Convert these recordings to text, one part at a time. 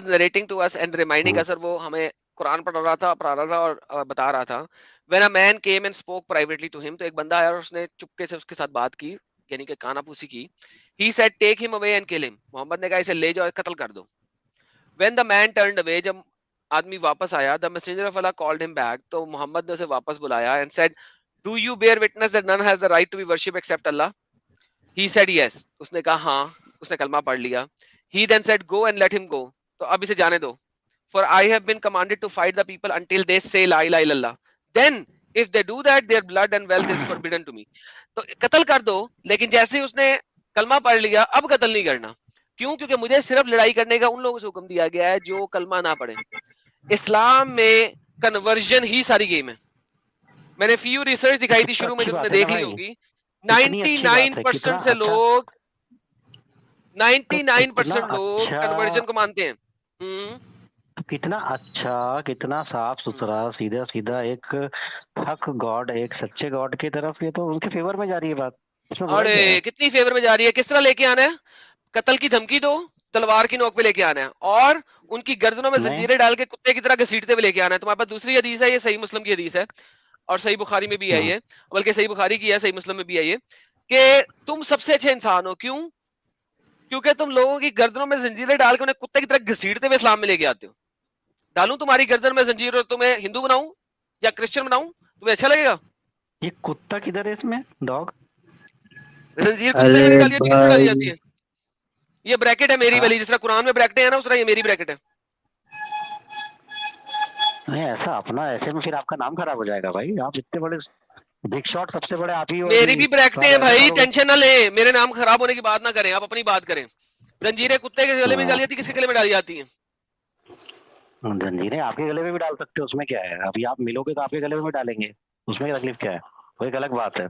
was narrating to us and reminding us, और वो हमें कुरान पढ़ा रहा था और बता रहा था, when a man came and spoke privately to him, तो एक बंदा आया और उसने चुपके से उसके साथ बात की, यानी कि कानापूसी की. He said, take him away and kill him. Mohammad ने कहा इसे ले जाओ, कत्ल कर दो. When the man turned away, जब आदमी वापस आया, the messenger of Allah called him back, तो मोहम्मद ने उसे वापस बुलाया and said, do you bear witness that none has the right to be worshipped except Allah? He said yes. उसने कहा हाँ, उसने कलमा पढ़ लिया. He then said, go and let him go. तो अब इसे जाने दो. For I have been commanded to fight the people until they say la ilaha illallah. Then if they do that, their blood and wealth is forbidden to me. तो कत्ल कर दो, लेकिन जैसे ही उसने कलमा पढ़ लिया, अब कत्ल नहीं करना. क्यों? क्योंकि मुझे सिर्फ लड़ाई करने का उन लोगों से हुक्म दिया गया है जो कलमा ना पढ़े. इस्लाम में कन्वर्जन ही सारी गेम है. मैंने फ्यू रिसर्च दिखाई थी शुरू में, जो तुमने देख ली होगी. 99% से लोग 99% लोग कन्वर्जन को मानते हैं. कितना अच्छा, कितना साफ सुथरा, सीधा सीधा एक हक गॉड, एक सच्चे गॉड की तरफ, ये तो उनके फेवर में जा रही है बात. अरे कितनी फेवर में जा रही है. किस तरह लेके आना है? कत्ल की धमकी दो, तलवार की नोक पे लेके आना है, और उनकी गर्दनों में जंजीरें डाल के कुत्ते की तरह घसीटते हुए लेके आना है. तुम्हारे पास दूसरी हदीस है, ये सही मुस्लिम की हदीस है और सही बुखारी में भी है ये, बल्कि सही बुखारी की है, सही मुस्लिम में भी है ये, कि तुम सबसे अच्छे इंसान हो. क्यों? क्योंकि तुम लोगों की गर्दनों में जंजीरें डाल के उन्हें कुत्ते की तरह घसीटते हुए इस्लाम में लेके आते हो. डालूं तुम्हारी गर्दन में जंजीर और तुम्हें हिंदू बनाऊं या क्रिश्चियन बनाऊं, तुम्हें अच्छा लगेगा? ये कुत्ता किधर है इसमें? डॉग जंजीर कुत्ते में नहीं डाली जाती, किसमें डाली जाती है? ये ब्रैकेट है मेरी वाली, जिस तरह कुरान में ब्रैकेट है ना, उस तरह ये मेरी ब्रैकेट है. नहीं ऐसा अपना, ऐसे में फिर आपका नाम खराब हो जाएगा भाई. आप इतने बड़े बिग शॉट, सबसे बड़े आप ही हो. मेरी भी ब्रैकेटें हैं भाई, टेंशन ना ले. मेरे नाम खराब होने की बात ना करें, आप अपनी बात करें. जंजीरें कुत्ते के गले में डाली जाती, किसके गले में डाली जाती हैं? जंजीरें आपके गले में भी डाल सकते हो, उसमें क्या है? अभी आप मिलोगे तो आपके गले में भी डालेंगे, उसमें क्या तकलीफ क्या है? वो एक अलग बात है.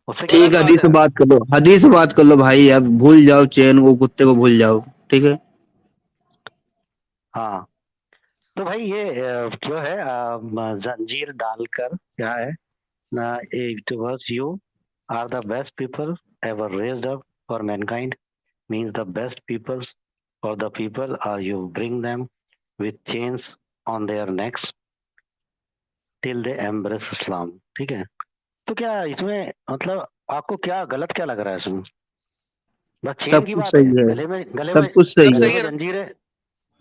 ठीक है, हदीस से बात कर लो, हदीस से बात कर लो भाई. अब भूल जाओ चैन, वो कुत्ते को भूल जाओ, ठीक है? हाँ तो भाई ये जो है जंजीर डालकर क्या है ना, it was you are the best people ever raised up for mankind, means the best peoples for the people are you bring them with chains on their necks till they embrace Islam. ठीक है, तो क्या इसमें मतलब आपको क्या गलत क्या लग रहा है इसमें? बस चेन की बात है, गले में सब कुछ सही है. जंजीरें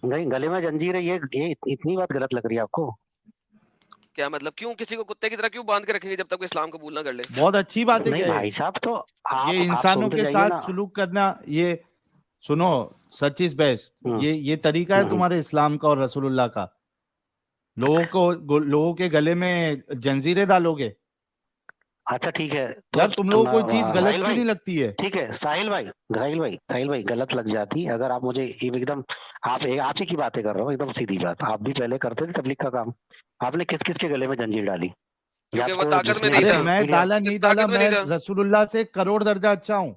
नहीं, गले में जंजीर है, ये इतनी बात गलत लग रही है आपको? क्या मतलब? क्यों किसी को कुत्ते की तरह क्यों बांध के रखेंगे जब तक वो इस्लाम कबूल ना कर ले? बहुत अच्छी बात है भाई साहब. तो ये इंसानों के साथ सुलूक करना, ये सुनो, सच इज बेस्ट. ये तरीका है तुम्हारे इस्लाम का और रसूलुल्लाह का. लोगों के गले में जंजीरें डालोगे? अच्छा ठीक है, तो यार तुम लोगों को कोई चीज गलत क्यों नहीं लगती है? ठीक है साहिल भाई गलत लग जाती अगर आप मुझे एकदम, आप ही की बातें कर रहा हूँ, एकदम सीधी बात. आप भी पहले करते थे तबलीग का काम, आपने किस किस के गले में जंजीर डाली? क्योंकि वो ताकत में नहीं था. मैं डाला नहीं डाला, मैं रसूलुल्लाह से करोड़ दर्जा अच्छा हूँ.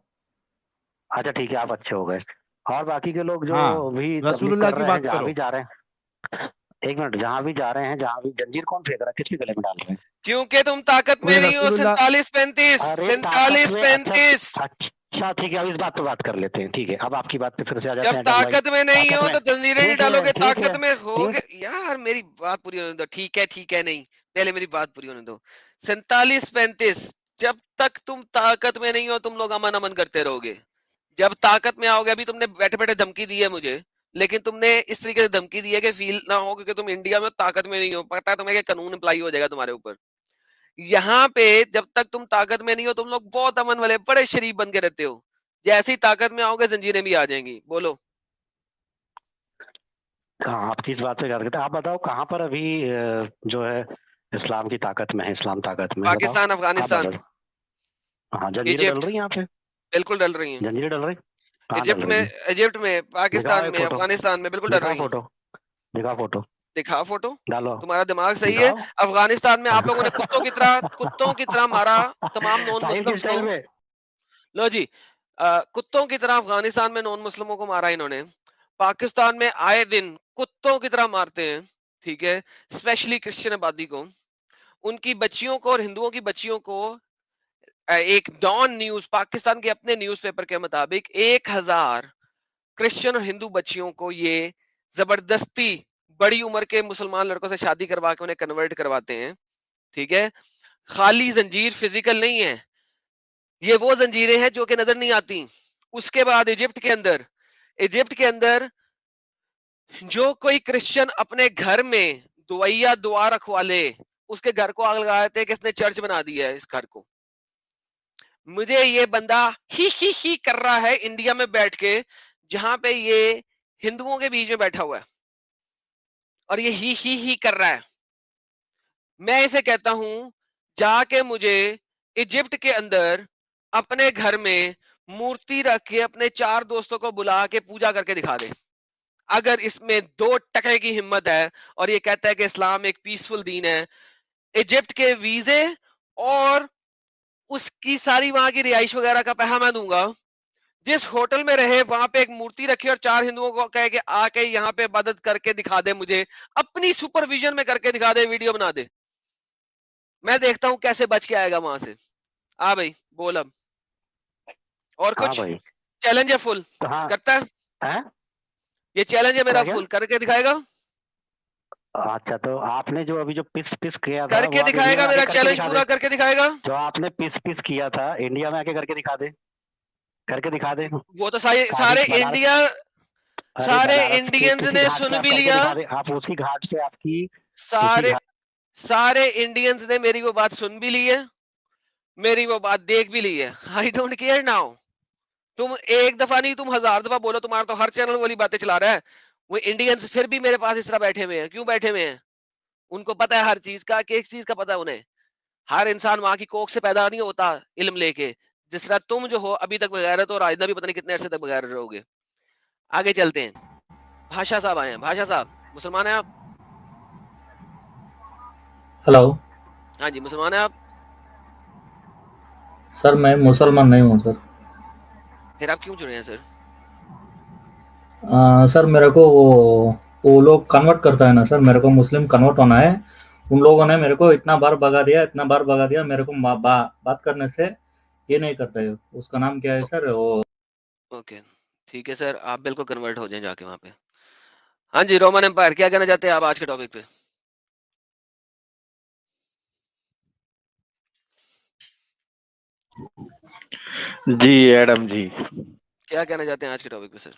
अच्छा ठीक है, आप अच्छे हो गए. और बाकी के लोग जो भी रसूलुल्लाह की बात करो, भी जा रहे हैं, एक मिनट, जहाँ भी जा रहे हैं, जहाँ भी जंजीर कौन फेंक रहा है, किसके गले में डाल रहे हैं? क्योंकि तुम ताकत में नहीं हो. 47-35. अच्छा ठीक है, अब इस बात पे बात कर लेते हैं. ठीक है, अब आपकी बात पे फिर से आ जाते हैं. जब ताकत में नहीं हो तो जंजीरें नहीं डालोगे, ताकत में होगे. यार मेरी बात पूरी होने दो. ठीक है नहीं, पहले मेरी बात पूरी होने दो. 47-35, जब तक तुम ताकत में नहीं हो तुम लोग अमन अमन करते रहोगे. जब ताकत में आओगे, अभी तुमने बैठे बैठे धमकी दी है मुझे, लेकिन तुमने इस तरीके से धमकी दी है कि फील ना हो, क्योंकि तुम इंडिया में ताकत में नहीं हो. पता है तुम्हें कि कानून अप्लाई हो जाएगा तुम्हारे ऊपर. यहाँ पे जब तक तुम ताकत में नहीं हो तुम लोग बहुत अमन वाले बड़े शरीफ बन के रहते हो. जैसे ही ताकत में आओगे जंजीरें भी आ जाएंगी. बोलो आप किस बात पे करते? आप बताओ कहाँ पर अभी जो है इस्लाम की ताकत में है, इस्लाम ताकत में? पाकिस्तान, अफगानिस्तान. हाँ, जंजीरें डल रही हैं यहाँ पे, बिल्कुल डल रही हैं. जंजीरें डल रही, इजिप्ट में, पाकिस्तान में, अफगानिस्तान में बिल्कुल डल रही हैं. दिखा फोटो डालो. तुम्हारा दिमाग सही है. अफगानिस्तान में आप लोगों ने कुत्तों की तरह मारा तमाम नॉन मुस्लिम्स को. लो जी, कुत्तों की तरह अफगानिस्तान में नॉन मुस्लिमों को मारा इन्होंने. पाकिस्तान में आए दिन कुत्तों की तरह मारते हैं. ठीक है, स्पेशली क्रिश्चियन आबादी को, उनकी बच्चियों को और हिंदुओं की बच्चियों को. एक डॉन न्यूज, पाकिस्तान के अपने न्यूज़पेपर के मुताबिक 1000 क्रिश्चियन और हिंदू बच्चियों को ये जबरदस्ती बड़ी उम्र के मुसलमान लड़कों से शादी करवा के उन्हें कन्वर्ट करवाते हैं, ठीक है। खाली जंजीर फिजिकल नहीं है, ये वो जंजीरें हैं जो कि नजर नहीं आती। उसके बाद इजिप्ट के अंदर जो कोई क्रिश्चियन अपने घर में दुआया दुआ रखवा ले, उसके घर को आग लगा देते हैं कि इसने चर्च बना दिया है इस घर को। मुझे ये बंदा ही कर रहा है इंडिया में बैठ के, जहां पे ये हिंदुओं के बीच में बैठा हुआ है, और ये ही कर रहा है। मैं इसे कहता हूं, जाके मुझे इजिप्ट के अंदर अपने घर में मूर्ति रख के अपने 4 दोस्तों को बुला के पूजा करके दिखा दे। अगर इसमें 2 टके की हिम्मत है और ये कहता है कि इस्लाम एक पीसफुल दीन है, इजिप्ट के वीजे और उसकी सारी वहां की रिहाइश वगैरह का पैसा मैं दूंगा। जिस होटल में रहे वहां पे एक मूर्ति रखी और 4 हिंदुओं को कहे कि आके यहाँ पे इबादत करके दिखा दे, मुझे अपनी सुपरविजन में करके दिखा दे, वीडियो बना दे। मैं देखता हूं कैसे बच के आएगा वहां से। आ भाई बोल अब, और हाँ कुछ भाई, चैलेंज है फुल तो हाँ करता है, है ये चैलेंज है मेरा, क्या क्या? फुल करके दिखाएगा, अच्छा, तो आपने जो अभी जो पिस पिस किया था वो करके आप इंडिया दिखाएगा, में आके मेरा करके चैलेंज दिखा दे। पूरा करके दिखाएगा। जो आपने पिस पिस किया था इंडिया में आके करके दिखा दे, करके दिखा दे। वो तो सारे काशी सारे बनारस, इंडिया, अरे सारे बनारस के इंडियंस किसी ने घाट पे सुन आप भी करके लिया, दिखा दे, आप उसी घाट से आपकी उसी सारे घाट। सारे इंडियंस ने मेरी वो बात सुन भी ली है, मेरी वो बात देख भी ली है। आई डोंट केयर नाउ, तुम एक दफा नहीं तुम 1000 दफा बोलो, तुम्हारा तो हर चैनल वाली बातें चला रहा है। वो इंडियंस फिर भी मेरे पास इस तरह बैठे हुए हैं, क्यों बैठे हुए हैं? उनको पता है हर चीज का, कि एक चीज का पता है उन्हें, हर इंसान वहां की कोख से पैदा नहीं होता इल्म लेके। जिस तरह तुम जो हो अभी तक बगैरत हो और आइंदा भी पता नहीं कितने अरसे तक बगैर रहोगे। आगे चलते हैं, भाषा साहब आए हैं। भाषा साहब, मुसलमान है आप? हेलो हाँ जी, मुसलमान है आप? सर, मैं मुसलमान नहीं हूँ सर। फिर आप क्यों जुड़े हैं सर? सर मेरे को वो लोग कन्वर्ट करता है ना सर, मेरे को मुस्लिम कन्वर्ट होना है। उन लोगों ने मेरे को इतना बार भगा दिया मेरे को बात करने से ये नहीं करता है। उसका नाम क्या है सर? वो ओके, ठीक है सर, आप बिल्कुल कन्वर्ट हो जाएं जाके वहां पे। हाँ जी, रोमन एम्पायर, क्या कहना चाहते हैं आप आज के टॉपिक पे? जी एडम जी। क्या कहना चाहते हैं आज के टॉपिक पे सर?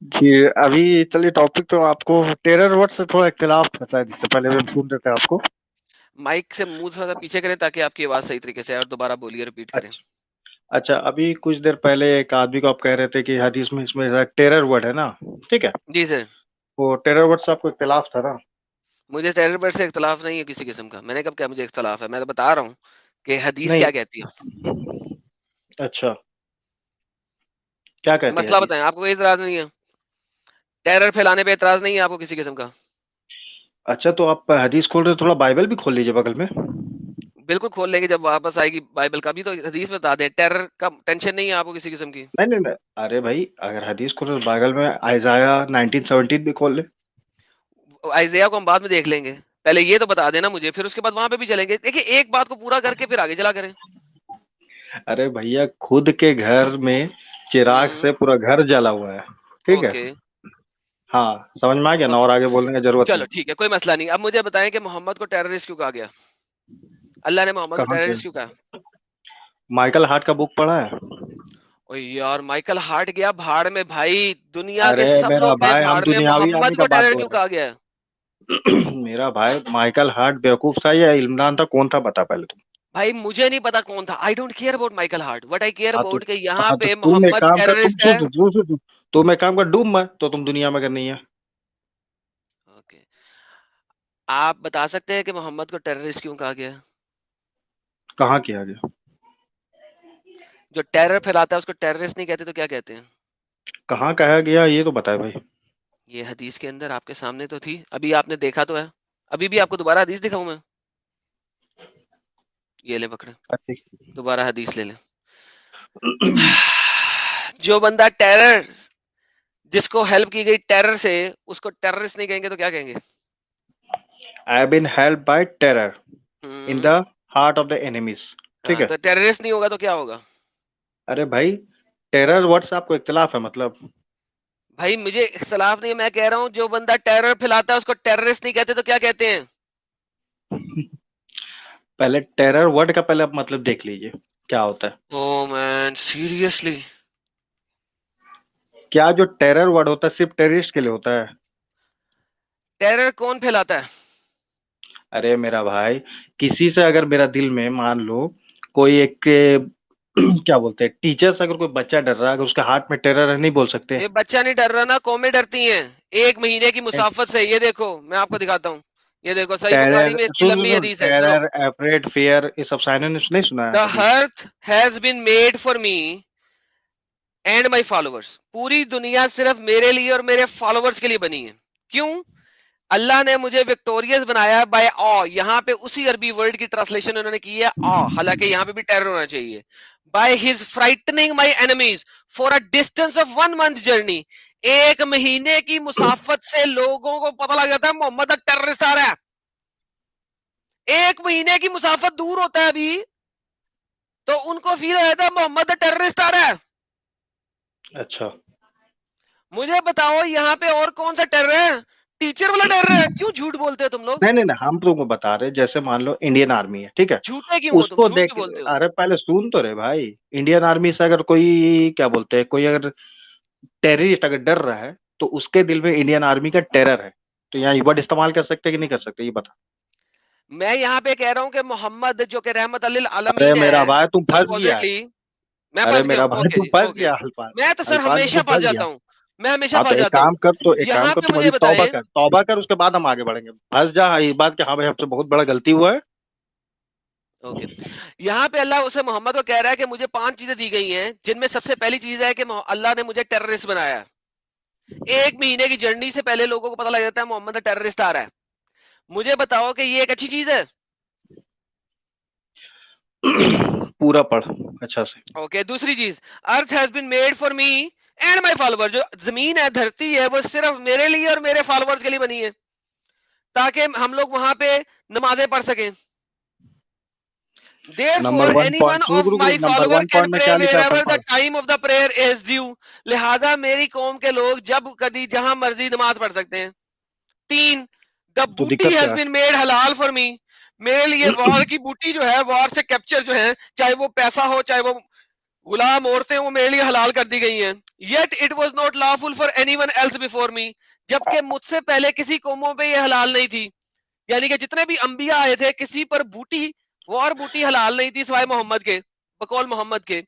जी अभी चलिए, टॉपिक तो आपको टेरर वर्ड से थोड़ा इख्तिलाफ था शायद, इससे पहले भी हम सुन रहे थे आपको। माइक से मुंह थोड़ा सा पीछे करें ताकि आपकी आवाज सही तरीके से आए, और दोबारा बोलिए, रिपीट करें। अच्छा, अभी कुछ देर पहले एक आदमी को आप कह रहे थे कि हदीस में इसमें टेरर वर्ड है ना, ठीक है। जी सर, वो टेरर वर्ड से आपको इख्तिलाफ था ना। मुझे टेरर वर्ड से इख्तलाफ नहीं है किसी किस्म का। मैंने कब क्या मुझे इख्तलाफ है? मैं तो बता रहा हूँ कि हदीस नहीं, क्या कहती है। अच्छा, क्या कहती है मसला हदीस? बताएं, आपको कोई इतराज नहीं है? टेरर फैलाने पे इतराज नहीं है आपको किसी किस्म का? अच्छा, तो आप हदीस खोल रहे हो, थोड़ा बाइबल भी खोल लीजिए बगल में। बिल्कुल खोल लेंगे जब वापस आएगी बाइबल का भी, तो हदीस बता दें। टेरर का टेंशन नहीं है आपको किसी किस्म की? नहीं नहीं नहीं, अरे भाई, अगर हदीस खोल रहे हो बाइबल में आइजाया 1917 भी खोल ले। आइजिया को हम बाद में देख लेंगे, पहले ये तो बता देना मुझे, फिर उसके बाद वहां पे भी चलेंगे। देखिए, एक बात को पूरा करके फिर आगे चला करें। अरे भैया, खुद के घर में चिराग से पूरा घर जला हुआ है, ठीक है। ओके, हाँ, समझ में आ गया ना, ओके, और आगे बोलने की जरूरत चलो नहीं। ठीक है, कोई मसला नहीं। अब मुझे बताएं कि मोहम्मद को टेररिस्ट क्यों कहा गया? अल्लाह ने मोहम्मद को कहाँ से? टेररिस्ट क्यों कहा? माइकल हार्ट का बुक पढ़ा है? ओ यार, माइकल हार्ट गया भाड़ में भाई, दुनिया के अरे सब मेरा लोग गए भाई, हम भाड़ में, दुनियावी आदमी मोहम्मद का को बात टेरर बोल क्यों रहे कहा गया? हैं। मेरा भाई, माइकल हार्ट बेवकूफ था या इल्मदान था, कौन था बता पहले तुम। भाई मुझे नहीं पता कौन था। I don't care about Michael Hart, what I care हाँ तो अबाउट कि यहाँ हाँ तो पे तुम एक मोहम्मद काम कर, तुम टेररिस्ट है। सुन सुन सुन सुन सुन। तुम एक काम कर, डूब मत तो तुम दुनिया में अगर नहीं है। ओके, आप बता सकते हैं कि मोहम्मद को टेररिस्ट क्यों कहा गया? कहाँ किया गया? जो टेरर फैलाता है उसको टेररिस्ट नहीं कहते तो क्या कहते हैं? कहाँ कहा गया ये तो बताए भाई। ये हदीस के अंदर आपके सामने तो थी, अभी आपने देखा तो है। अभी भी आपको दोबारा हदीस दिखाऊं मैं? ये ले पकड़े, दोबारा हदीस ले ले। जो बंदा टेरर, जिसको हेल्प की गई टेरर से, उसको टेररिस्ट नहीं कहेंगे तो क्या कहेंगे? I have been helped by terror in the heart of the enemies, ठीक हाँ, है। तो टेररिस्ट नहीं होगा तो क्या होगा? अरे भाई, टेरर वर्ड से आपको इख्तिलाफ है मतलब? भाई मुझे इख्तलाफ नहीं है, मैं कह रहा हूँ जो बंदा टेरर फैलाता है उसको टेररिस्ट नहीं कहते तो क्या कहते हैं? पहले टेरर वर्ड का पहले आप मतलब देख लीजिए क्या होता है। ओह मैन सीरियसली, क्या जो टेरर वर्ड होता है सिर्फ टेररिस्ट के लिए होता है? टेरर कौन फैलाता है? अरे मेरा भाई, किसी से अगर मेरा दिल में मान लो कोई एक क्या बोलते हैं, टीचर से अगर कोई बच्चा डर रहा है, अगर उसके हाथ में टेरर है, नहीं बोल सकते? ये बच्चा नहीं डर रहा ना, कौमें डरती हैं 1 महीने की मुसाफत से। ये देखो मैं आपको दिखाता हूँ, ये देखो सही बुखारी टेरर, में इसकी सुन सुन लंबी सुन, हदीस है, सुनो। टेरर, एफ्रेड, फियर, ये सब साइनोनिम्स नहीं सुना है द कभी? Earth has been made for me and my followers. पूरी दुनिया सिर्फ मेरे लिए और मेरे फॉलोअर्स के लिए बनी है। क्यों? अल्लाह ने मुझे विक्टोरियस बनाया बाय ऑ। यहाँ पे उसी अरबी वर्ड की ट्रांसलेशन उन्होंने की है ऑ, हालांकि यहाँ पे भी टेरर होना चाहिए। By his frightening my enemies for a distance of 1 month journey. 1 महीने की मुसाफत से लोगों को पता लग जाता है मोहम्मद टेररिस्ट आ रहा है। 1 महीने की मुसाफत दूर होता है अभी, तो उनको फील हो जाता है मोहम्मद टेररिस्ट आ रहा है। अच्छा, मुझे बताओ यहाँ पे और कौन सा टेरर है? टीचर वाला टेरर है। क्यों झूठ बोलते हो तुम लोग? नहीं नहीं नहीं, हम तुमको बता रहे, जैसे मान लो इंडियन आर्मी है, ठीक है, झूठे क्यों हो तुम? उसको झूठ देख, क्यों बोलते हो? अरे पहले सुन तो रहे भाई। इंडियन आर्मी से अगर कोई क्या बोलते हैं, कोई अगर टेररिस्ट अगर डर रहा है तो उसके दिल में इंडियन आर्मी का टेरर है, तो यहाँ ये वर्ड इस्तेमाल कर सकते हैं कि नहीं कर सकते, ये बता। मैं यहाँ पे कह रहा हूँ कि मोहम्मद जो कि रहमत लिल अरे आलमीन मेरा है भाई तुम फंस गया, सपोजिटली। मैं अरे फंस गया मेरा हूँ, भाई ओके तुम जी फंस ओके। गया, अल्फाज, मैं तो सर अल्फाज में हमेशा तुम फंस फंस जाता गया। हूँ, मैं हमेशा हाँ तो फंस एक जाता हूँ। काम कर, तो एक काम यहाँ कर, पे तुम मुझे अभी तौबा बताएं। कर, तौबा कर, उसके बाद हम आगे बढ़ेंगे। फंस जा इस बात के, हाँ भाई हमसे बहुत बड़ा गलती हुआ है। ओके, यहाँ पे अल्लाह उसे मोहम्मद को कह रहा है कि मुझे 5 चीजें दी गई हैं, जिनमें सबसे पहली चीज है कि अल्लाह ने मुझे टेररिस्ट बनाया। 1 महीने की जर्नी से पहले लोगों को पता लग जाता है मोहम्मद टेररिस्ट आ रहा है। मुझे बताओ कि ये एक अच्छी चीज है? पूरा पढ़ अच्छा से। ओके, दूसरी चीज, earth has been made for me and my follower. जो जमीन है, धरती है, वो सिर्फ मेरे लिए और मेरे फॉलोअर्स के लिए बनी है, ताकि हम लोग वहां पे नमाजें पढ़ सकें। Number Therefore, one anyone point, रुक of रुक my रुक, नंबर follower 1 can पॉइंट में pray क्या लिखा है, wherever the पढ़। time of the prayer is due। लिहाजा मेरी कौम के लोग जब कभी जहां मर्जी नमाज पढ़ सकते हैं। 3, द तो बूटी दिक्कत हैज क्या बीन मेड हलाल फॉर मी। मेरे लिए है? वॉर की बूटी जो है, वॉर से कैप्चर जो है, चाहे वो पैसा हो चाहे वो गुलाम औरतें, वो मेरे लिए हलाल कर दी गई हैं। Yet it was not lawful for anyone else before me. जबकि मुझसे पहले किसी कौमों पे ये हलाल नहीं थी। यानी कि जितने भी अंबिया आए थे, किसी पर बूटी, वॉर बूटी हलाल नहीं थी सिवाय मोहम्मद के, बकौल मोहम्मद के।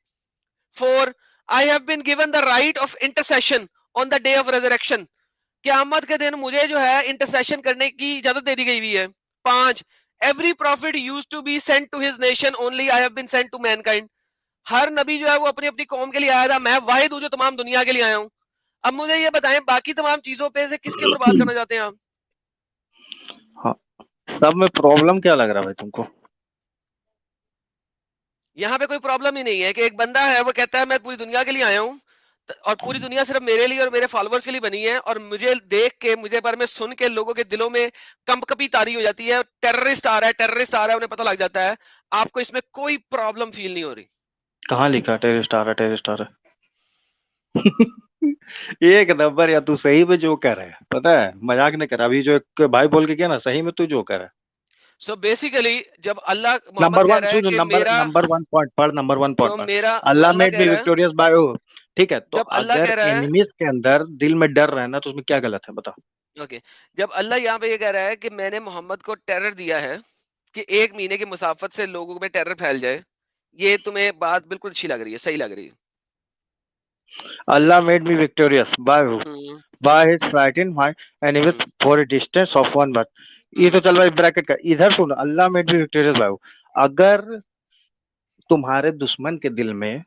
4, I have been given the right of intercession on the day of resurrection. क़यामत के दिन मुझे जो है इंटरसेशन करने की इजाजत दे दी गई हुई है। 5, every profit used to be sent to his nation, only I have been sent to mankind. हर नबी जो है वो अपनी अपनी कौम के लिए आया था, मैं वाहिद हूं जो तमाम दुनिया के लिए आया हूं। अब मुझे ये बताएं, बाकी तमाम चीजों पे से किसके ऊपर बात करना चाहते हैं आप? हाँ, सब में प्रॉब्लम क्या लग रहा है भाई तुमको? यहाँ पे कोई प्रॉब्लम ही नहीं है कि एक बंदा है वो कहता है मैं पूरी दुनिया के लिए आया हूँ, और पूरी दुनिया सिर्फ मेरे लिए और मेरे फॉलोअर्स के लिए बनी है, और मुझे देख के, मुझे बारे में सुन के लोगों के दिलों में कंपकपी तारी हो जाती है। टेररिस्ट आ रहा है, टेररिस्ट आ रहा है, उन्हें पता लग जाता है। आपको इसमें कोई प्रॉब्लम फील नहीं हो रही? कहाँ लिखा टेररिस्ट आ रहा है, टेररिस्ट आ रहा है? एक नंबर, या तू सही में जो कर रहा है, पता है मजाक नहीं कर, अभी जो एक भाई बोल के गया ना, सही में तू जो कर रहा है। सो बेसिकली जब अल्लाह, मोहम्मद नंबर कह 1 रहा है सुन, कि नंबर मेरा नंबर 1 पॉइंट पढ़, नंबर 1 पॉइंट जो पढ़। मेरा जो अल्लाह अल्लाह मेड कह मी रहा है, विक्टोरियस बाय, ठीक है, तो जब अल्लाह अगर कह रहा है, एनिमीज के अंदर दिल में डर रहे ना, तो उसमें क्या गलत है, बता। ओके, जब अल्लाह यहाँ पे ये कह रहा है कि मैंने मोहम्मद को टेरर दिया है कि 1 महीने की मुसाफत से लोगों में टेरर फैल जाए, ये तुम्हें बात बिल्कुल अच्छी लग रही है, सही लग रही है? Allah made me victorious by hmm, by his frighten my enemies for a distance of 1 month. ये तो चल भाई ब्रैकेट का, इधर सुन, अल्लाह मेड मी विक्टोरियस बाय, अगर तुम्हारे दुश्मन के दिल में,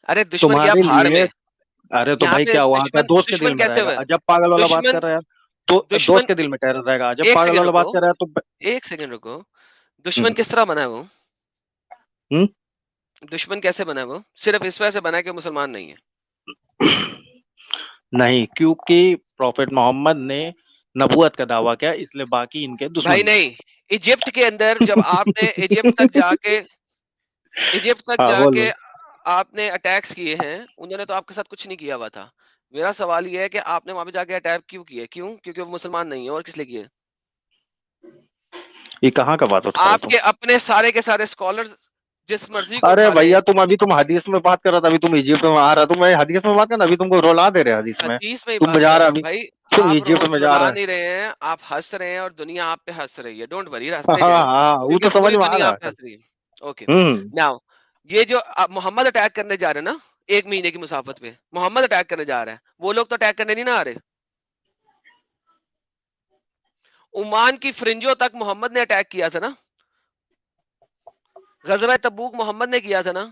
अरे दुश्मन क्या तुम्हारे भाड़ लिए, में। अरे तो यहाँ भाई पे क्या वहां का दुश्मन, दोस्त के दिल दुश्मन में कैसे रहेगा, हुए? अजब पागल वाला बात कर दुश्मन, रहा है यार। तो दोस्त दुश्मन, के दिल में टेरर रहेगा, अजब एक पागल सेकंड वाला बात रुको, कर रहा है, तो एक सेकंड रुको। दुश्मन हम्म, किस तरह बना है वो? हम्म। दुश्मन कैसे बना है वो? सिर्फ इस वजह से बना है कि मुसलमान नहीं है? नहीं, क्योंकि प्रॉफेट मोहम्मद ने नबूवत का दावा किया, इसलिए बाकी इनके भाई दुश्मन बने। नहीं, इजिप्ट के अंदर जब आपने इजिप्ट तक जाके, इजिप्ट तक हाँ बोल जाके बोल। आपने अटैक्स किए हैं, उन्होंने तो आपके साथ कुछ नहीं किया हुआ था। मेरा सवाल ये है कि आपने वहां पे जाके अटैक क्यों किया? क्यों? क्योंकि वो मुसलमान नहीं है, और किस लिए किए? ये कहाँ का बात उठा रहे हो तुम? आपके अपने सारे के सारे स्कॉलर्स जिस मर्जी को अरे उठा भैया, लें। तुम हदीस में बात कर रहा था, अभी तुम इजिप्ट में आ रहा, तुम हदीस में बात कर, अभी तुमको रुला दे रहे हैं हदीस में। हदीस में ही तुम बात बजा कर रहा रहा हूँ अभी, भाई। तुम आप इजिप्ट में जा रुला रहा है। नहीं रहे हैं, आप हंस रहे हैं और दुनिया आप पे हंस रही है। डोंट वरी, हाँ हंसते जाएं, हाँ, वो क्योंकि तो समझ पूरी में आ दुनिया रहा आप पे है। हंस रही है। ओके, हम्म। नाउ ये जो आप मोहम्मद अटैक करने जा रहे हैं ना 1 महीने की मुसाफत पे, मोहम्मद अटैक करने जा रहा है, वो लोग तो अटैक करने नहीं ना आ रहे। ओमान की फ्रिंजों तक मोहम्मद ने अटैक किया था ना, गजवा तबूक मोहम्मद ने किया था ना।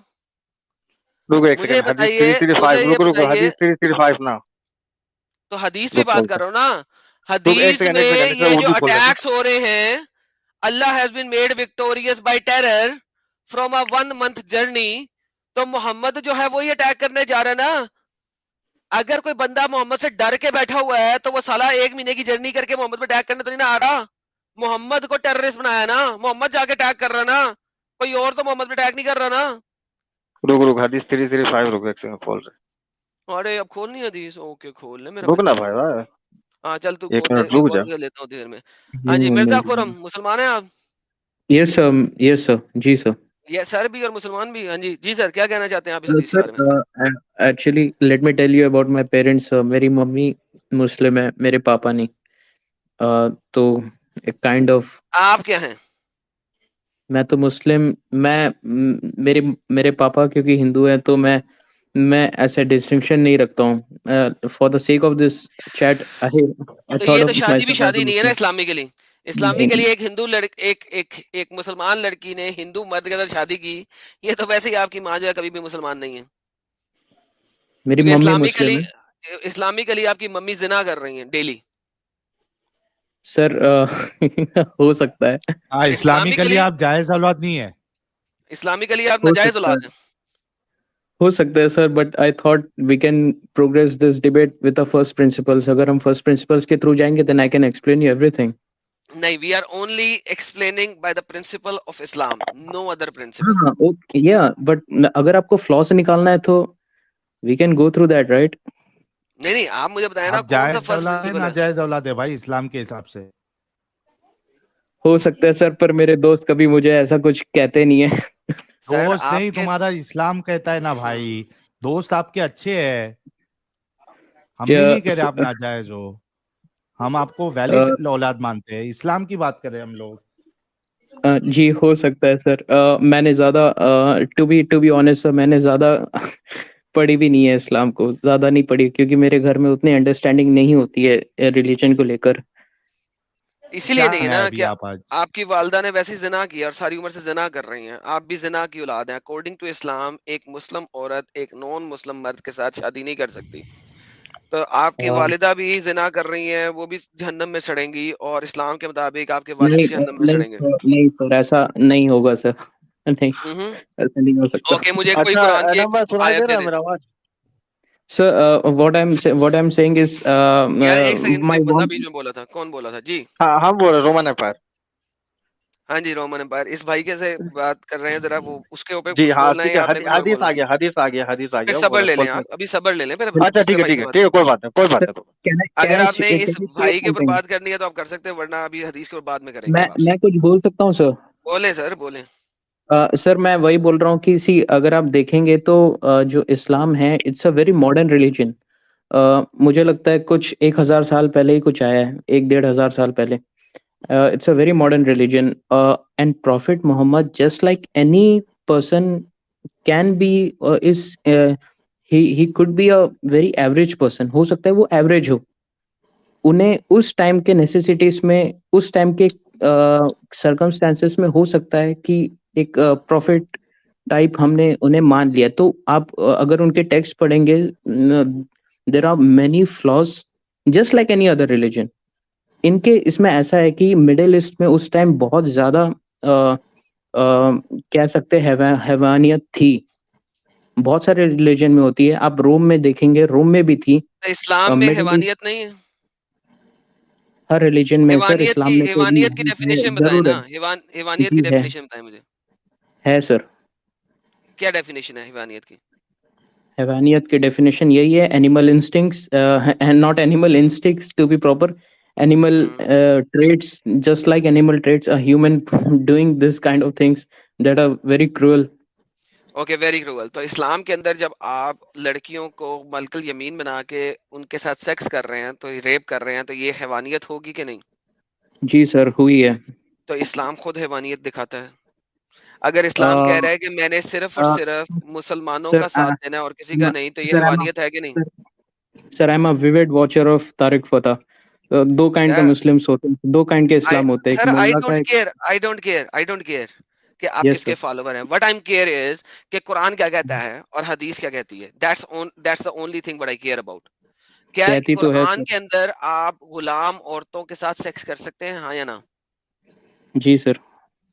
रुको एक मुझे सेकंड, हदीस बताइए, 335, मुझे ये रुको बताइए, हदीस 335 ना। तो हदीस पे रुको बात एक कर रहा हूं ना। रुको, एक हदीस सेकंड एक में सेकंड, ये जो उर्दू खोल लेते। अटैक्स हो रहे हैं, Allah has been made victorious by terror from a 1 month journey, तो मोहम्मद जो है वही अटैक करने जा रहा है ना। अगर कोई बंदा मोहम्मद से डर के बैठा हुआ है तो वो साला 1 महीने की जर्नी करके मोहम्मद पे अटैक करने तो नहीं ना आ रहा। मोहम्मद को टेररिस्ट बनाया ना, मोहम्मद जाके अटैक कर रहा ना, कोई और तो मोहम्मद पे अटैक नहीं कर रहा ना। रुको हदीस 335, रुको एक सेकंड खोल रहे। अरे अब खोलनी है हदीस? ओके खोल ले मेरा रुक ना बच्चा। भाई भाई, हाँ चल तू एक खोल ले, मिनट रुक खोल जा। के लेता हूँ देर में। हाँ जी, मिर्जा खुरम, हम्म। मुसलमान है आप? यस सर, जी सर। ये सर भी और मुसलमान भी? हाँ जी जी सर, क्या कहना चाहते हैं आप इस हदीस के सर बारे में? Actually let me tell you about my parents. मेरी मम्मी मुस्लिम है, मेरे पापा नहीं। तो एक काइंड ऑफ, आप क्या हैं? मैं तो मुस्लिम। मेरे मेरे पापा क्योंकि हिंदू है, तो मैं ऐसे डिस्टिंक्शन नहीं रखता हूँ। For the sake of this chat I तो थॉट ये तो ऑफ माय शादी भी सेल्फ एज शादी अ नहीं है ना मुस्लिम। इस्लामी के लिए। इस्लामी के लिए एक हिंदू एक मुसलमान लड़की ने हिंदू मर्द के साथ शादी की, ये तो वैसे ही आपकी माँ जो है कभी भी मुसलमान नहीं है। मेरी क्योंकि मम्मी मुस्लिम है इस्लामी के लिए आपकी मम्मी जिना कर रही हैं डेली। सर। हो सकता है, हाँ, इस्लामी के इस्लामिकली लिए आप जायज औलाद नहीं है। इस्लामी के लिए आप हो नाजायज सकता है, औलाद हैं। हो सकता है sir, but I thought we can progress this debate with the first principles. अगर हम फर्स्ट प्रिंसिपल्स के थ्रू जाएंगे then I can explain you everything. नहीं, we are only explaining by the principle of Islam, no other हाँ principle. हाँ, okay yeah, but अगर आपको flaw से निकालना है तो we can go through that, right? नहीं नहीं, आप मुझे बताए ना आप कौन सा जायज फर्स्ट औलाद है, प्रिंसिपल है। नाजायज औलाद है भाई इस्लाम के हिसाब से। हो सकता है सर, पर मेरे दोस्त कभी मुझे ऐसा कुछ कहते नहीं है। सर दोस्त नहीं, आपके तुम्हारा इस्लाम कहता है ना भाई। दोस्त आपके अच्छे हैं, हम भी नहीं कह रहे आप स- नाजायज हो। हम आपको अ, वैलिड औलाद मानते हैं, इस्लाम की बात करें हम लोग। जी हो सकता है सर। मैंने ज्यादा, टू बी ऑनेस्ट सर, मैंने ज्यादा पढ़ी भी नहीं है इस्लाम को, ज्यादा नहीं पढ़ी, क्योंकि मेरे घर में उतनी अंडरस्टैंडिंग नहीं होती है रिलीजन को लेकर। इसीलिए क्या नहीं है है ना अभी कि आप आज? आपकी वालदा ने वैसी जिना की और सारी उम्र से जिना कर रही हैं, आप भी जिना की औलाद हैं। अकॉर्डिंग टू इस्लाम एक मुस्लिम औरत एक नॉन मुस्लिम मर्द के साथ शादी नहीं कर सकती। तो आपकी अ, वालिदा भी जिना कर रही हैं, वो भी जहन्नम में सड़ेंगी, और इस्लाम के मुताबिक आपके वालिद नहीं भी जहन्नम में नहीं सड़ेंगे। सर, नहीं सर, ऐसा नहीं होगा सर। नहीं, हम्म। ऐसा नहीं हो सकता। ओके, मुझे कोई अच्छा कुरान की एडम एक भाई, सुनाई आयत दे दे रहा है दे। मेरा आवाज? Sir what I'm saying is यार एक सेकंड, my कोई बंदा mom। बीच में बोला था, कौन बोला था जी? हाँ, हम बोल रहे रोमन एम्पायर। हाँ जी, रोमन एम्पायर। इस भाई के से बात कर रहे हैं, जरा वो उसके ऊपर जी कुछ हाँ बोलना है ठीक है, या आपने कुछ और हदीस बोलना आ है? गया, हदीस आ फिर गया, सब्र बोलो ले लें खोल आप, खोल। अभी सब्र ले लें, फिर अच्छा ठीक दूसरे है भाई ठीक से है बात ठीक है, करें। कोई बात नहीं तो। अगर आपने can इस I say भाई के ऊपर something? बात करनी है तो आप कर सकते हैं, वरना अभी हदीस के ऊपर बाद में करेंगे अब आपसे। मैं कुछ बोल सकता हूँ सर? बोले सर, बोले। सर मैं वही बोल रहा हूँ कि सी, अगर आप देखेंगे तो जो इस्लाम है it's a very modern religion. मुझे लगता है कुछ 1,000 साल पहले ही कुछ आया है, 1-1,500 साल पहले। It's a very modern religion, and Prophet Muhammad, just like any person, can be is he could be a very average person। हो सकता है वो एवरेज हो, उन्हें उस टाइम के नेसेसिटीज में, उस टाइम के सर्कमस्टेंसेस में हो सकता है कि एक प्रॉफिट टाइप हमने उन्हें मान लिया। तो आप अगर उनके टेक्स्ट पढ़ेंगे, there are many flaws just like any other religion. इनके इसमें ऐसा है कि मिडिल ईस्ट में उस टाइम बहुत ज्यादा कह सकते हैं हैवानियत थी। बहुत सारे रिलीजन में होती है, आप रोम में देखेंगे, रोम में भी थी। तो इस्लाम में मिडिल ईस्ट, हैवानियत नहीं है? हर रिलीजन में सर, इस्लाम में तो भी हैवानियत की है, डेफिनेशन बताएं जरूर ना, है। हैवानियत जी की डेफिनेशन बताएं मुझे। है सर। क्या डेफिनेशन है हैवानियत की? हैवानियत की डेफिनेशन यही है, animal instincts and not animal instincts to be proper, animal traits, just like animal traits, a human doing this kind of things that are very cruel. Okay, very cruel. तो इस्लाम के अंदर जब आप लड़कियों को मलकल यमीन बना के उनके साथ सेक्स कर रहे हैं, तो रेप कर रहे हैं, तो ये हैवानियत होगी कि नहीं? जी सर, हुई है। तो इस्लाम खुद हैवानियत दिखाता है। अगर इस्लाम कह रहा है कि मैंने सिर्फ और सिर्फ मुसलमानों का साथ देना है और किसी का नहीं, तो ये हैवानियत है कि नहीं? Sir, I am a vivid watcher of Tarek Fatah. दो काइंड का मुस्लिम्स होते हैं, दो काइंड के इस्लाम होते हैं, एक सर, मुल्ला का, आई डोंट केयर कि आप किसके फॉलोवर हैं। What I am care is कि कुरान क्या कहता है और हदीस क्या कहती है। That's the only thing what I care about. क्या कुरान के अंदर आप गुलाम औरतों के साथ सेक्स कर सकते हैं, हाँ या ना? जी सर।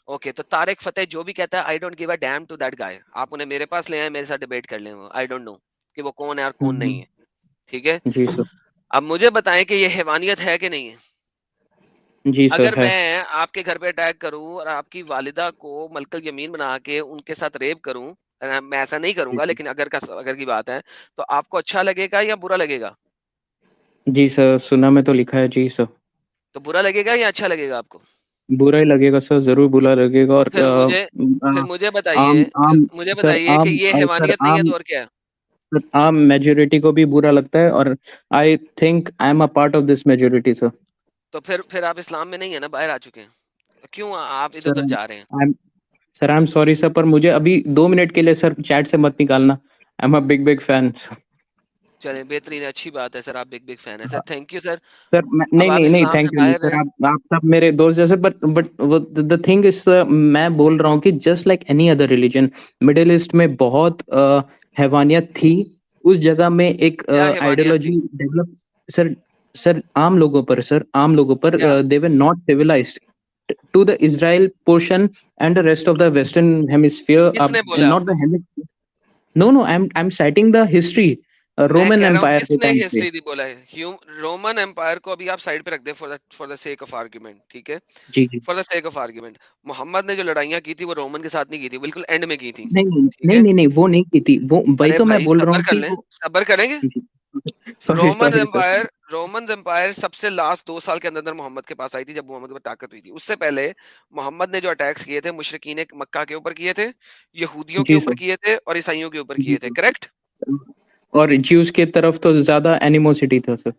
ओके, तो तारिक फतेह जो भी कहता है, I don't give a damn to that guy. आप उन्हें मेरे पास ले आए, मेरे साथ डिबेट कर लें, आई डोंट नो कि वो कौन है और कौन नहीं है, ठीक है? जी सर। अब मुझे बताएं कि ये हैवानियत है कि नहीं है? जी सर, अगर है। मैं आपके घर पे अटैक करूं और आपकी वालिदा को मलकल यमीन बना के उनके साथ रेप करूं, मैं ऐसा नहीं करूंगा, लेकिन अगर की बात है, तो आपको अच्छा लगेगा या बुरा लगेगा? जी सर, सुना में तो लिखा है। जी सर। तो बुरा लगेगा या अच्छा लगेगा आपको? बुरा ही लगेगा सर, जरूर बुरा लगेगा। और फिर मुझे बताइए, कि ये हैवानियत नहीं है तो और क्या है? आम मेजोरिटी को भी बुरा लगता है, और I think I am a part of this majority sir. तो फिर आप इस्लाम में नहीं है ना, बाहर आ चुके हैं, क्यों आप इधर उधर जा रहे हैं? Sir, I am sorry sir, पर मुझे अभी 2 मिनट के लिए सर चैट से मत निकालना। आई एम अ बिग फैन। चलें, बेहतरीन, अच्छी बात है सर, आप बिग फैन है sir, thank you sir. Sir नहीं, इस्लाम थैंक से यू नहीं बाहर सर, हैं। आप सब मेरे दोस्त जैसे, बट द थिंग इज, मैं बोल रहा हूँ कि just like any other religion, middle east में बहुत हैवानियत थी। उस जगह में एक क्या हैवानियत थी? Ideology develop. सर सर, आम लोगों पर क्या? They were not civilized to the Israel portion and the rest of the Western hemisphere, किसने बोला not the आपको? hemisphere. No, I'm citing the history, मैं Roman कह रहा हूँ Empire के किसने टाइम पे। हिस्ट्री दी बोला है? रोमन एम्पायर को अभी आप साइड पे रख दे for the sake of argument, ठीक है? जी जी। For the sake of argument, Muhammad ने जो लड़ाइयाँ की थी वो रोमन के साथ नहीं की थी, बिल्कुल एंड में की थी, नहीं ठीक नहीं है? नहीं नहीं, वो नहीं की थी, वो वही अरे तो मैं भाई बोल रहा सबर हूँ कर कि लें, वो। सबर करेंगे। Sorry sorry sir. Roman empire सबसे लास्ट 2 साल के अंदर मोहम्मद के पास आई थी, जब मोहम्मद के पास ताकत हुई थी। उससे पहले मोहम्मद ने जो अटैक्स किए थे, मुशरिकीन मक्का के ऊपर किए थे, यहूदियों के जी ऊपर सर। किए थे और ईसाइयों के ऊपर जी किए थे, करेक्ट? सर। और ज्यूज की तरफ तो ज्यादा एनिमोसिटी था सर।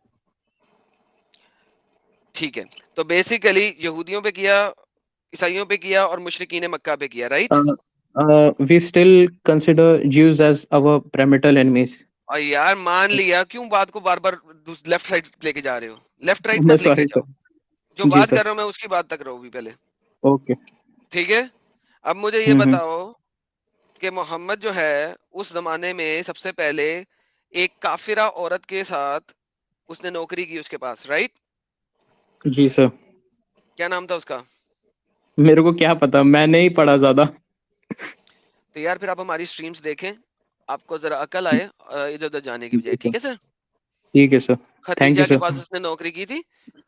ठीक है, तो बेसिकली यहूदियों पे किया, ईसाइयों पे किया और मुशरिकीन मक्का पे किया, right? We still consider Jews as our primordial enemies. और यार मान लिया, क्यों बात को बार बार लेफ्ट साइड लेके जा रहे हो? लेफ्ट राइट मैं मत लेके सॉरी जाओ, सर। जो जी बात सर। कर रहा हूँ मैं उसकी बात तक रहो भी पहले, ओके। ठीक है? अब मुझे ये बताओ कि मोहम्मद जो है उस जमाने में सबसे पहले एक काफिरा औरत के साथ उसने नौकरी की उसके पास, राइट? जी सर। क्या नाम था उसका? मेरे को क्या पता, मैं नहीं पढ़ा ज्यादा। तो यार फिर आप हमारी स्ट्रीम्स देखें, आपको जरा अकल आए इधर उधर जाने की बजाय, ठीक है सर? ठीक है सर। थैंक यू खतीजा के सर। पास उसने नौकरी की थी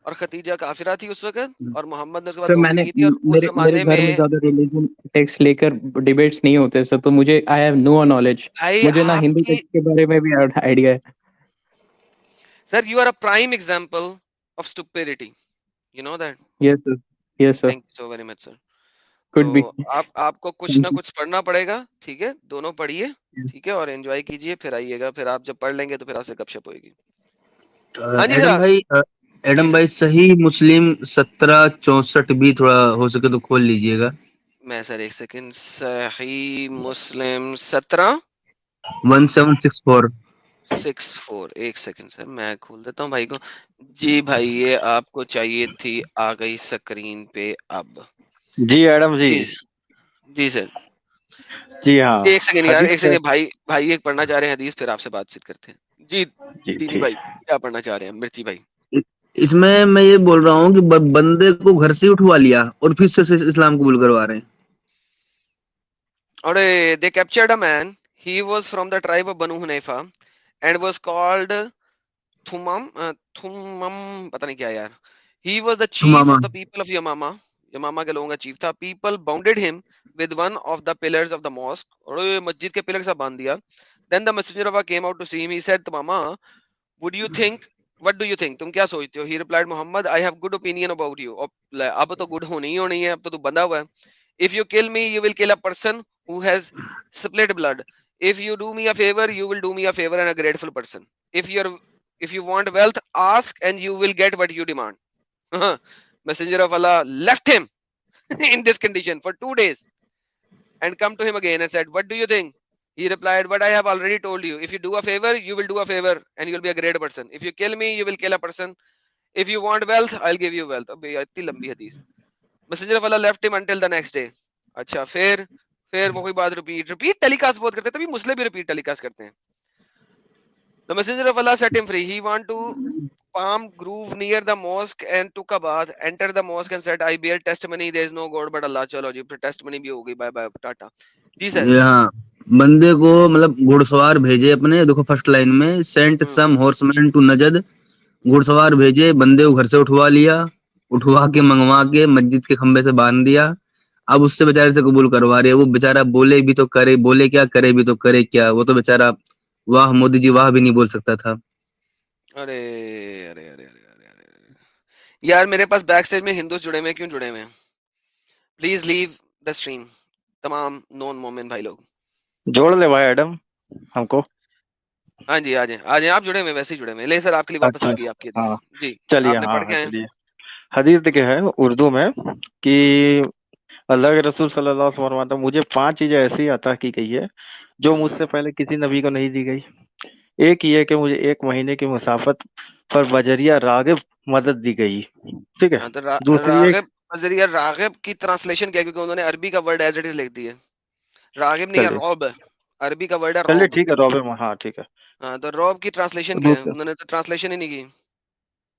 और खतीजा काफिरा थी उस वक्त, और मोहम्मद ने उसके पास सर, नौकरी मैंने की थी, और उस मेरे मेरे जमाने घर में में ज्यादा रिलीजन टेक्स्ट लेकर डिबेट्स नहीं होते सर, तो मुझे आई हैव नो नॉलेज। भाई मुझे ना हिंदू आपकी, टेक्स्ट के बारे में भी आइडिया है। Sir you are a prime example of stupidity, you know that? Yes sir. Yes sir. Thank you so very much sir. Could be. तो आपको कुछ ना कुछ पढ़ना पड़ेगा, ठीक है? दोनों पढ़िए, ठीक है, और एंजॉय कीजिए, फिर आइएगा, फिर आप जब पढ़ लेंगे तो फिर आपसे गपशप होगी। हाँ जी एडम सर। भाई, जी एडम सर, भाई, सही मुस्लिम 1764 भी थोड़ा हो सके तो खोल लीजिएगा। मैं सर एक सेकंड, सही मुस्लिम 1764। 1764, एक सेकंड सर, मैं खोल देता हूँ भाई को। जी भाई, ये आपको चाहिए थी, आ गई स्क्रीन पे अब। जी एडम जी। जी, जी सर। जी हाँ। एक सेकंड यार, हदीस एक सेकंड, भाई एक पढ़ना चाह रहे हैं हदीस, फिर आपसे बातचीत करते हैं। जी जी दीदी ठीक। भाई, क्या पढ़ना चाह रहे हैं मिर्ची भाई? इसमें मैं ये बोल रहा हूँ कि बंदे को घर से उठवा लिया और फिर से इस्लाम कबूल करवा रहे हैं। और they captured a man, he was from the tribe of Banu Hanifa and was called Thumam, पता नहीं क्या यार। He was the chief Thumama. of the people of Yamama, यमामा के लोगों का चीफ था। People bounded him with one of the pillars of the mosque, और मस्जिद के पिलर से बांध दिया। Then the messenger of Allah came out to see him. He said, Mama, what do you think? तुम क्या सोचते हो? He replied, Muhammad, I have good opinion about you. अब तो good होनी ही होनी है, अब तो तू बंधा हुआ है. If you kill me, you will kill a person who has split blood. If you do me a favor, you will do me a favor and a grateful person. If you want wealth, ask and you will get what you demand. Messenger of Allah left him in this condition for 2 days and come to him again and said, what do you think? He replied, what I have already told you. If you do a favor, you will do a favor and you will be a great person. If you kill me, you will kill a person. If you want wealth, I'll give you wealth. अब इतनी लंबी हदीस. Messenger of Allah left him until the next day. अच्छा, फिर वही बात repeat telecast बहुत करते हैं, तभी मुस्लिम भी repeat telecast करते हैं. The Messenger of Allah set him free. He went to Palm Grove near the mosque and took a bath. Entered the mosque and said, I bear testimony there is no God but Allah. चलो जी, testimony भी हो गई. Bye bye, tata. जी sir. यहाँ बंदे को मतलब घुड़सवार भेजे अपने, देखो फर्स्ट लाइन में, sent some horseman to Najd, घुड़सवार भेजे, बंदे को घर से उठवा लिया, उठवा के मंगवा के मस्जिद के खंबे से बांध दिया. अब उससे बेचारे से कबूल करवा रही है. वो बेचारा बोले भी तो करे, बोले क्या, करे भी तो करे क्या. वो तो बेचारा वाह मोदी जी वाह भी नहीं बोल सकता था. अरे अरे अरे अरे अरे यार, मेरे पास बैक स्टेज में हिंदू जुड़े हुए, क्यों जुड़े हुए हैं? Please leave the stream. तमाम नॉन मोमिन भाई लोग जोड़ ले भाई एडम हमको. हाँ जी, आ जाए आप जुड़े हुए, वैसे ही जुड़े हुए. ले सर, आपके लिए वापस आ गई आपकी हदीस. हाँ, जी चलिए. आपने हाँ, पढ़ के आए. चलिए. हदीस देखे है उर्दू में कि अल्लाह के रसूल सल्लल्लाहु अलैहि वसल्लम फरमाते, मुझे 5 चीजें ऐसी अता की गई है जो मुझसे पहले किसी नबी को नहीं दी गई. एक ये कि मुझे 1 महीने की मुसाफत पर बजरिया रागिब मदद दी गई. ठीक है. हाँ, तो दूसरी एक, बजरिया रागिब की ट्रांसलेशन क्या है? क्योंकि उन्होंने अरबी का वर्ड एज इट इज लिख दिया. रागिब नहीं है, चलिए रौब है. अरबी का वर्ड है चलिए, रौब. ठीक है. रॉबे, हाँ ठीक है. हाँ, तो रौब की ट्रांसलेशन क्या है? दूसरा उन्होंने तो ट्रांसलेशन ही नहीं की.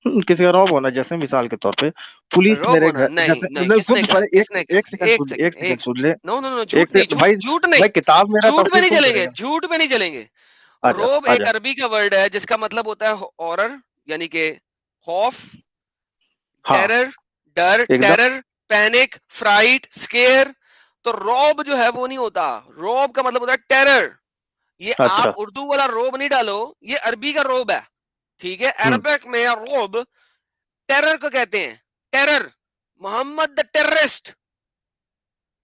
किसी का रॉब होना, जैसे मिसाल के तौर पे पुलिस रौब मेरे होना घर, नहीं, जैसे नहीं, मतलब किसने सुन कहा? पहले, किसने कहा? एक सेकंड सुन ले. नो नो नो, एक झूठ नहीं, भाई, झूठ नहीं, भाई किताब मेरा झूठ पे तफसीर नहीं कौन चलेंगे, करेगा? झूठ पे नहीं चलेंगे. आजा रोब एक आजा. अरबी का वर्ड है जिसका मतलब होता है हॉरर, यानी कि खौफ, हाँ टेरर, डर, एकदम. Terror, panic, fright, scare. तो रौब जो है वो नहीं होता. रौब का मतलब होता है टेरर. ये अच्छा. आप उर्दू वाला रोब नहीं डालो, ये अरबी का रोब है. ठीक है. अरबिक में रोब टेरर को कहते हैं. Terror, Muhammad the terrorist.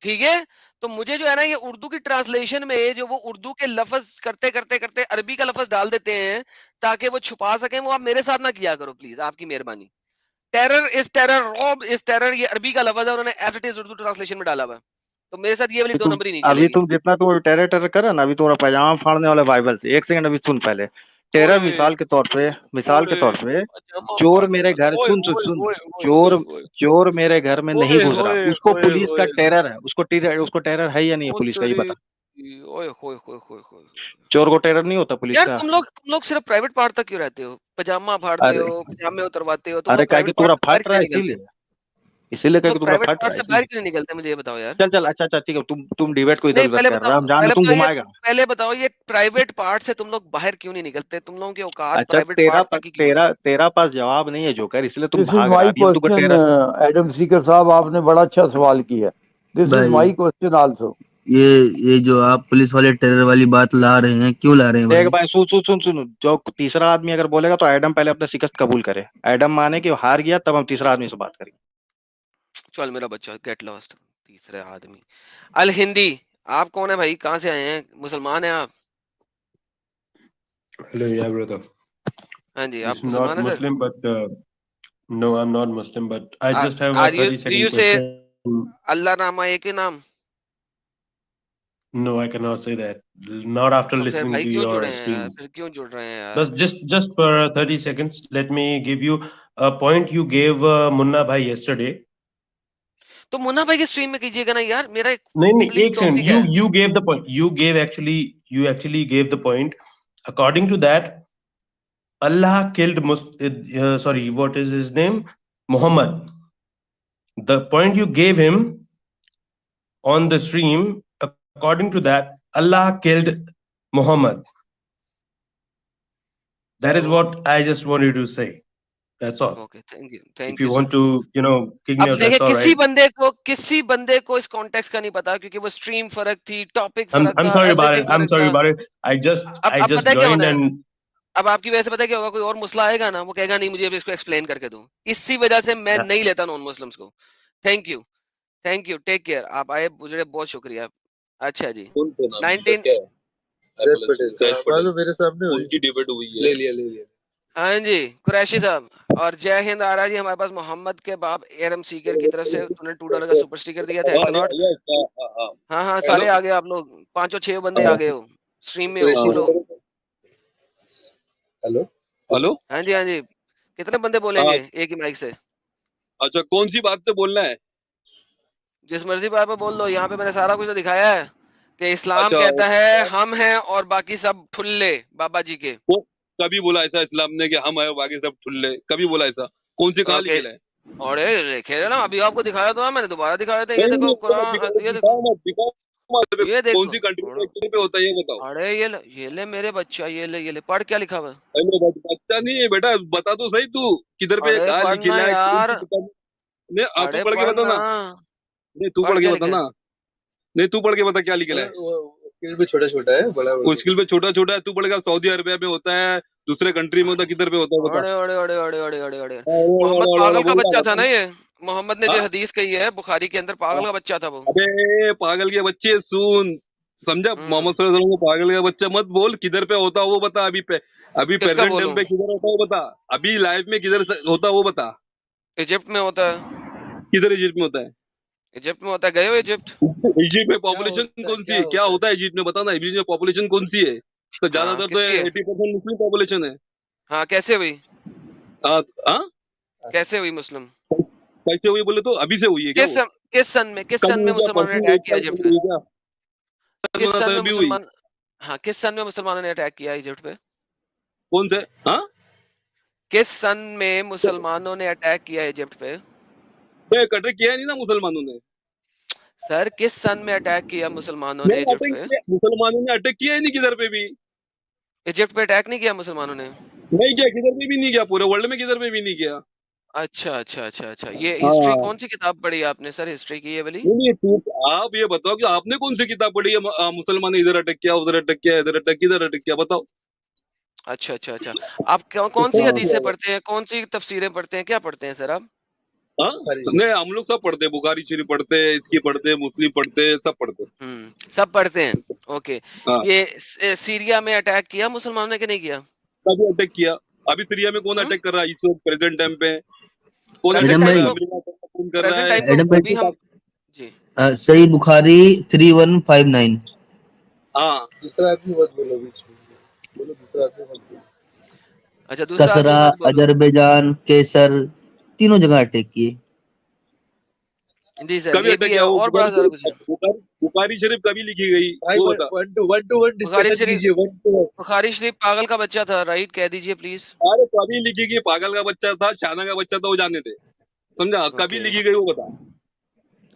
ठीक है. तो मुझे जो है ना, ये उर्दू की ट्रांसलेशन में जो वो उर्दू के लफ्ज करते करते करते अरबी का लफ्ज डाल देते हैं ताकि वो छुपा सकें, वो आप मेरे साथ ना किया करो प्लीज, आपकी मेहरबानी. टेरर इज टेरर, रॉब इज टेरर, ये अरबी का लफ्ज है, उन्होंने as it is Urdu translation में डाला हुआ है. तो मेरे साथ ये वाली दो नंबर ही नहीं अभी चलेगी. तुम जितना तुम टेरर टेरर कर रहे ना, अभी तुम्हारा पैजामा फाड़ने वाला बाइबल से. एक सेकंड, अभी सुन पहले. टेरर ओए मिसाल के तौर पे, पजामा चोर फाड़ने मेरे वाला. घर, ओए सुन सुन ओए सुन, ओए चोर ओए चोर मेरे घर में नहीं ओए घुस रहा, ओए उसको ओए पुलिस का ओए टेरर है. उसको टेरर है या नहीं है ओ पुलिस का, ये तेरी, बता. ओए होए होए होए होए. चोर को टेरर नहीं होता पुलिस यार का. तुम लोग सिर्फ प्राइवेट पार्ट तक क्यों रहते हो? पजामा फाड़ते अरे हो, पजामे उतरवाते हो, तुम अरे लोग क्या कि प्राइवेट पार्ट तोरा से बाहर फट क्यों रहा है, नहीं निकलते? इसीलिए तुम क्या कि लोग तुम्हारा प्राइवेट फट पार्ट रहा से है बाहर इसलिए. क्यों नहीं निकलते? मुझे ये बताओ यार. चल चल, अच्छा अच्छा ठीक है. तुम डिबेट को इधर नहीं, उधर कर रहे हो. हम जान तुम घुमाएगा. पहले बताओ ये प्राइवेट पार्ट से तुम लोग बाहर क्यों नहीं निकलते? तुम लोगों की औकात अच्छा, प्राइवेट पार्ट तक ही क्यों है? तेरा पास जवाब नहीं है जोकर, इसलिए तुम दिस इज भाग रहा माई है. अभी हम तुमको क्वेश्चन टेरर. एडम सीकर साहब, आपने बड़ा अच्छा सवाल किया. दिस इज भाई माई क्वेश्चन आल्सो. ये जो आप पुलिस वाले टेरर वाली बात ला रहे हैं, क्यों ला रहे हैं देख भाई? भाई, सुन सुन सुन सुन, जो तीसरा आदमी अगर बोलेगा तो एडम पहले अपना शिकस्त कबूल करे. एडम माने कि वो हार गया, तब हम तीसरा आदमी से बात करेंगे. चल मेरा बच्चा, गेट लॉस्ट. तीसरे आदमी अल हिंदी. आप कौन है भाई? कहाँ से आए हैं? मुसलमान हैं आप? Hello, yeah, brother. हाँ जी, आप It's मुसलमान not है sir? Muslim, but no, I'm not Muslim, but I Are- just have are a you- 30 do you second say- question. अल्लाह नामा एक ही नाम? No, I cannot say that. Not after तो फिर listening भाई to क्यों your जुड़े हैं यार? streams. फिर क्यों जुड़ रहे हैं यार? But just for 30 seconds, let me give you a point you gave Munna bhai yesterday. तो मुन्ना भाई की स्ट्रीम में कीजिएगा ना यार. मेरा एक नहीं, complete एक second. topic है. You gave the point. You actually gave the point. According to that, Allah killed sorry, what is his name? Muhammad. The point you gave him on the stream, according to that, Allah killed Muhammad. That is what I just wanted to say. That's all. Okay, thank you, If thank you you want sir. to, kick me अब out, देखिए, that's all right. किसी बंदे को इस context का नहीं पता, क्योंकि वो स्ट्रीम फर्क थी, टॉपिक फर्क I'm था, sorry about everything it. I'm फर्क sorry था। about it. I just अब पता है क्या joined होना है? and अब आपकी वजह से पता है क्या होगा, कोई और मुस्ला आएगा ना, वो कहेगा नहीं मुझे अब इसको एक्सप्लेन करके दो। इसी वजह से मैं yeah. नहीं लेता नॉन मुस्लिम्स को। Thank you, take care. आप आए, मुझे बहुत शुक्रिया। अच्छा जी, कौन थे नाम 19 क्या है? जैद पटेल जैद पटेल मेरे सामने हुई। उनकी डिबेट हुई है। ले लिया। हाँ जी, कुरैशी साहब, और जय हिंद आरा जी। हमारे पास मोहम्मद के बाप एरम सीकर की तरफ से तूने $2 का सुपर स्टिकर दिया, थैंक्स अ लॉट। हाँ, सारे आ गए आप लोग, 5-6 बंदे आ गए हो, स्ट्रीम में हो, बोलो। हेलो। हाँ जी, कितने बंदे बोलेंगे एक ही माइक से? अच्छा, कौन सी बात पे बोलना है? जिस मर्जी बात पे बोल लो, यहाँ पे मैंने सारा कुछ तो दिखाया है कि इस्लाम अच्छा, कहता है हम हैं और बाकी सब ठुल्ले बाबा जी के। कभी बोला ऐसा इस्लाम ने कि हम है बाकी सब ठुल्ले? कभी बोला ऐसा? कौन सी कहाँ लिखा है? अरे लिखे है ना, अभी आपको दिखाया तो है, मैंने दोबारा दिखाया था। ये देखो कुरान, ये देखो कौन सी कंट्री पे होता है ये बताओ। अरे ये ले मेरे बच्चा, ये ले पढ़, क्या लिखा हुआ है? बच्चा नहीं है बेटा, बता तो सही तू किधर पे कहाँ लिखा है यार। नहीं, आप तू पढ़ के बता ना। नहीं, तू पढ़ के बता ना। नहीं, तू पढ़ के बता क्या लिखा है। स्किल पे छोटा है, बड़ा स्किल पे छोटा है। तू पढ़ेगा सऊदी अरबिया में होता है, दूसरे कंट्री में होता है, किधर पे होता है बता। अरे मोहम्मद पागल का बच्चा था ना ये। मोहम्मद ने जो हदीस कही है बुखारी के अंदर, पागल का बच्चा था वो। अबे पागल के बच्चे सुन, समझा? मोहम्मद सल्लल्लाहु अलैहि वसल्लम को पागल का बच्चा मत बोल। किधर पे होता वो बता। अभी प्रेजेंट टाइम पे किधर होता वो बता। अभी लाइफ में किधर होता वो बता। इजिप्ट में होता है। किधर इजिप्ट में होता है? इजिप्ट में होता है, गए हो इजिप्ट? इजिप्ट में पॉपुलेशन कौन सी है? क्या होता है इजिप्ट में बता ना। इजिप्ट में पॉपुलेशन कौन सी है? तो ज्यादातर तो 80% मुस्लिम पॉपुलेशन है। हाँ, कैसे हुई? कैसे हुई मुस्लिम? कैसे हुई बोले तो अभी से हुई है क्या? किस सन में मुसलमानों ने अटैक किया इजिप्ट पे? किस सन में मुसलमान, हाँ, किस सन में मुसलमानों ने अटैक किया इजिप्ट पे? कौन से? किस सन में मुसलमानों ने अटैक किया इजिप्ट पे? अटैक किया नहीं ना मुसलमानों ने। सर, किस सन में अटैक किया मुसलमानों ने इजिप्ट पे? मुसलमानों ने अटैक किया ही नहीं किधर पे भी। इजिप्ट पे अटैक नहीं किया मुसलमानों ने? नहीं किया, किधर पे भी नहीं किया, पूरे वर्ल्ड में किधर पे भी नहीं किया। अच्छा। ये हिस्ट्री कौन सी किताब पढ़ी आपने सर, हिस्ट्री की ये वाली? नहीं, आप ये बताओ कि आपने कौन सी किताब पढ़ी है? मुसलमान ने इधर अटैक किया, उधर अटैक किया, इधर अटैक किया, बताओ। अच्छा। आप कौन सी हदीसें पढ़ते हैं, कौन सी तफसीरें पढ़ते हैं, क्या पढ़ते हैं सर आप? नहीं, हम लोग सब पढ़ते हैं, बुखारी शरीफ पढ़ते हैं, इसकी पढ़ते हैं, मुस्लिम पढ़ते हैं, सब पढ़ते हैं। सब पढ़ते हैं, ओके। ये सीरिया में अटैक किया मुसलमानों ने कि नहीं किया? कभी अटैक किया? अभी सीरिया में कौन अटैक कर रहा है इस वक्त प्रेजेंट टाइम पे? कौन एडम भाई, कर रहा है? एडम भाई जी, सही बुखारी 3159। हाँ, दूसरा आदमी मत बोलो बीच में, बोलो दूसरा आदमी मत बोलो। अच्छा, दूसरा कसरा, अजरबैजान, केसर, तीनों जगह अटैक किए। जी सर, ये भी है और बड़ा सारा कुछ। बुखारी शरीफ कभी लिखी गई? वन टू वन डिस्कशन कीजिए। बुखारी शरीफ पागल का बच्चा था, राइट? कह दीजिए प्लीज। अरे कभी लिखी गई? पागल का बच्चा था, शाना का बच्चा था, वो जाने थे, समझा? कभी लिखी गई वो बता।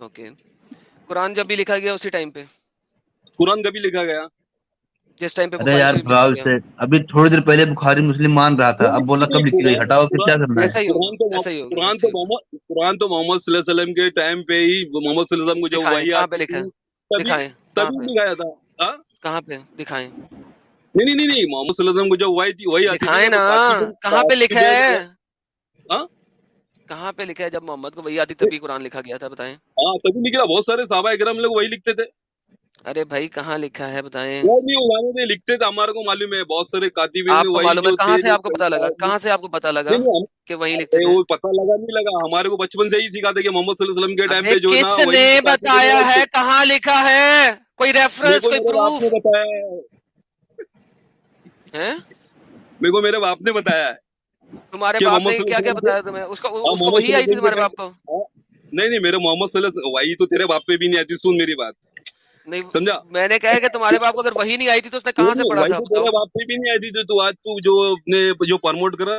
ओके, कुरान जब भी लिखा गया उसी टाइम पे? कुरान कभी लिखा गया? जिस टाइम पे। अरे यार भाव से अभी थोड़ी देर पहले बुखारी मुस्लिम मान रहा था, अब बोला कब लिखी गई, हटाओ, फिर क्या करना है? कुरान तो मोहम्मद सल्लल्लाहु अलैहि वसल्लम के टाइम पे ही, मोहम्मद सल्लल्लाहु अलैहि वसल्लम को जब वही पे लिखा है, दिखाएं तभी लिखाया था। कहाँ पे दिखाएं? नहीं, मोहम्मद सल्लल्लाहु अलैहि वसल्लम को जब वही दिखाएं ना, कहाँ पे लिखा है? कहाँ पे लिखा है जब मोहम्मद को वही आती तभी कुरान लिखा गया था, बताएं। तभी लिखा, बहुत सारे सहाबा इकराम लोग वही लिखते थे। अरे भाई कहाँ लिखा है बताएं। वो नहीं लिखते थे, हमारे को मालूम है, बहुत सारे कातिब आपको मालूम है? कहाँ से आपको पता लगा? कहाँ से आपको पता लगा कि वही लिखते थे? वो पता लगा नहीं लगा, हमारे को बचपन से ही सिखाते कि मोहम्मद सल्लल्लाहु अलैहि वसल्लम के टाइम पे जो ना, किसने बताया है कहाँ लिखा है? कोई रेफरेंस, कोई प्रूफ बताया है? मेरे को मेरे बाप ने बताया है। तुम्हारे बाप ने क्या बताया तुम्हें? उसको वही आई थी तुम्हारे बाप को? नहीं, मेरे मोहम्मद सल्लल्लाहु अलैहि वसल्लम वही तो तेरे बाप पे भी नहीं आती। सुन मेरी बात, नहीं समझा? मैंने कहा कि तुम्हारे बाप को अगर वही नहीं आई थी तो उसने कहाँ से पढ़ा था? तेरे बाप पे भी नहीं आई थी। तो आज तू जो प्रमोट कर रहा